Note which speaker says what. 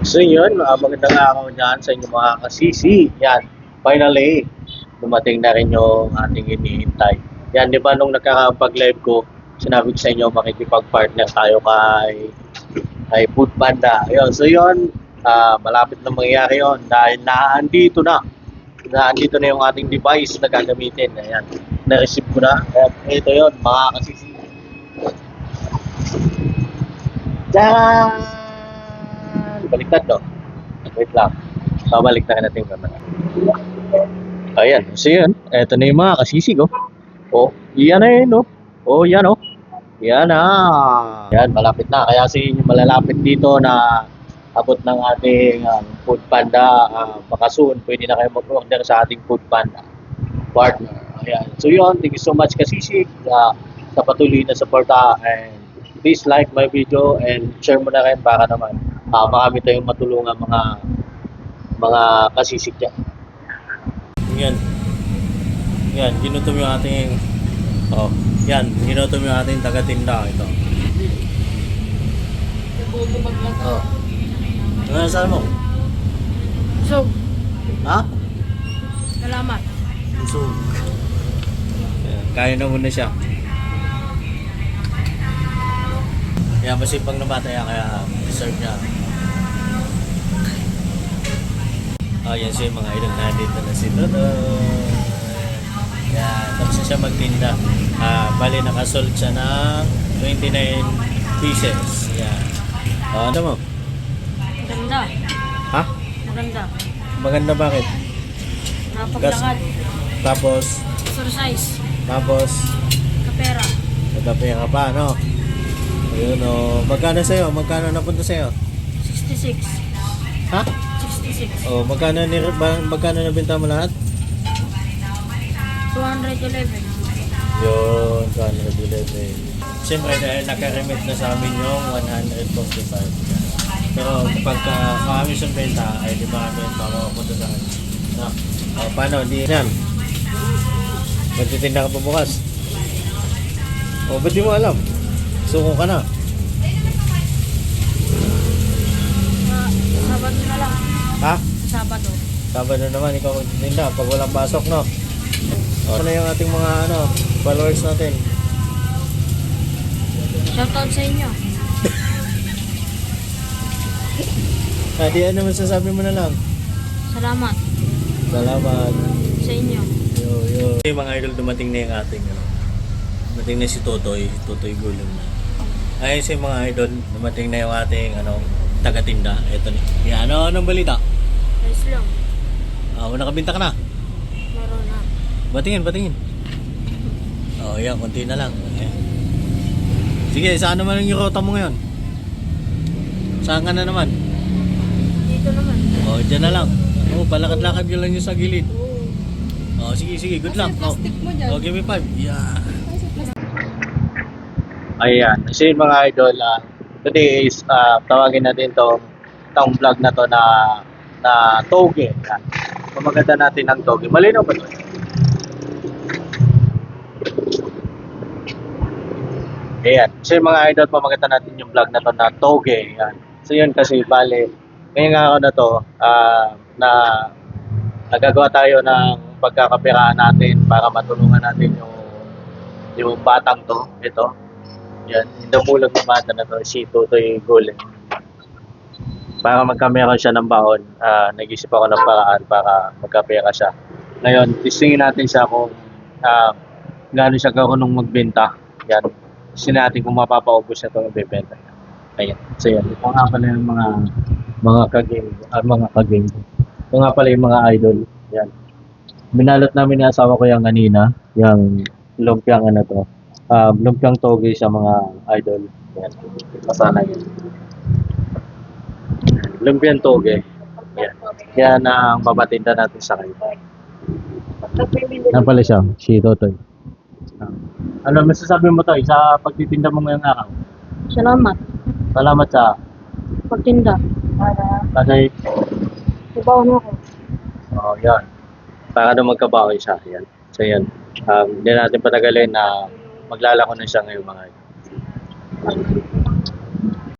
Speaker 1: So yun, magandang araw dyan sa inyong mga kasisi. Yan, finally, dumating na rin yung ating hinihintay. Yan, di ba nung nakakapag-live ko, sinabi ko sa inyo makikipag-partner tayo kay Food Panda. Ayun, so yun, malapit na mangyayari yun dahil naandito na yung ating device na gagamitin. Ayan, na-receive ko na. Ayan, ito yun, mga kasisi. Tcharan! Baliktad, no? Wait lang. Babalik na natin yung camera. Ayan. So yun. Ito na yung mga kasisig, oh. Oh, yan na yun, oh. Oh, yan, oh. Yan na. Yan, malapit na. Kaya sa inyo malalapit dito na abot ng ating Food Panda. Baka soon, pwede na kayo mag-order sa ating Food Panda partner. Ayan. So yun, thank you so much kasisig sa patuloy na suporta, and please like my video and share mo na rin para naman marami tayong matulungan mga kasisig dyan. Yan. Yan, ginutom yung ating ginutom yung ating taga-tinda ito. Oh. Ano saan mo?
Speaker 2: So,
Speaker 1: Ha?
Speaker 2: salamat.
Speaker 1: Busog. Yan, kaya na muna siya. Kaya masipag na bata yan, kaya deserve niya. Yan siya yung mga idol na dito na si Toto. Yan, tapos na siya magtinda. Bali nakasold siya ng 29 pieces. Yan. Ano mo?
Speaker 2: Maganda.
Speaker 1: Ha?
Speaker 2: Maganda.
Speaker 1: Maganda bakit?
Speaker 2: Napaglakad.
Speaker 1: Tapos,
Speaker 2: Exercise.
Speaker 1: tapos,
Speaker 2: Kapera.
Speaker 1: nagkape ka pa, no? Ayun, oh. Magkano sa'yo? Magkano napunta sa'yo?
Speaker 2: 66.
Speaker 1: Ha?
Speaker 2: 66.
Speaker 1: Oh, magkano nabenta mo lahat?
Speaker 2: 211.
Speaker 1: Yun, 211. Siyempre dahil nakaremit na sa amin yung 145. Pero kapag marami siyang benta, ay di ba kami makapunta sa akin. No? O, paano? Di yan. Magtitinda ka pa bukas. O, ba't di mo alam? Suko ka na.
Speaker 2: Sabado na lang.
Speaker 1: Ha?
Speaker 2: Sabado.
Speaker 1: Sabado naman ikaw magtitinda pag walang pasok, no? O, ano yung ating mga followers natin?
Speaker 2: Shoutout sa inyo.
Speaker 1: Di ano masasabi mo na lang?
Speaker 2: Salamat
Speaker 1: Salamat.
Speaker 2: sa inyo.
Speaker 1: Yo. Yung mga idol, dumating na yung ating dumating na si Totoy Gulong na. Ayun si mga idol, dumating na yung ating taga-tinda. Ito na. Yan, anong balita?
Speaker 2: Ayos lang.
Speaker 1: Nakabinta ka na?
Speaker 2: Meron na.
Speaker 1: Batingin. Yan, konti na lang. Ayan. Sige, saan naman yung rota mo ngayon? Saan ka na naman?
Speaker 2: Dito naman.
Speaker 1: Dyan na lang. Palakad-lakad ka lang yung sa gilid.
Speaker 2: Oo.
Speaker 1: Sige, good luck.
Speaker 2: Plastic mo dyan.
Speaker 1: Give me 5. Yeah. Ayan, kasi mga idol, today is tawagin natin tong vlog na to na toge. Pamaganda natin ng toge. Malinaw ba ito? Ayan, kasi mga idol, pamaganda natin yung vlog na to na toge. Ayan. So yun kasi, bale, ngayong araw na to, na nagagawa tayo ng pagkakapiraan natin para matulungan natin yung batang to. Ito. Yan, namulag na bata na to, si Totoy Gulong. Para magkamera siya ng baon, nag-isip ako ng paraan para magkapera siya. Ngayon, testingin natin siya kung gaano siya karunong magbenta. Yan, testingin natin kung mapapaubos siya itong ibebenta. Ayan, so yan. Ito nga pala yung mga kagame. Ito nga pala yung mga idol. Yan. Binalot namin yung asawa ko yung kanina, yung lumpiang lumpiang toge sa mga idol. Yan. Pasana yan. Lumpiang toge. Yan. Yan ang babatinda natin sa kayo. Yan pala siya, si Totoy. Ano masasabi mo to sa pagtitinda mo ngayong araw?
Speaker 2: Salamat.
Speaker 1: Salamat sa
Speaker 2: Pagtinda.
Speaker 1: kasi
Speaker 2: Ibaw na ako.
Speaker 1: yan. Para daw magkabawi siya. Yan. So yan. Hindi natin patagalin na maglalako na siya ngayong mga idol.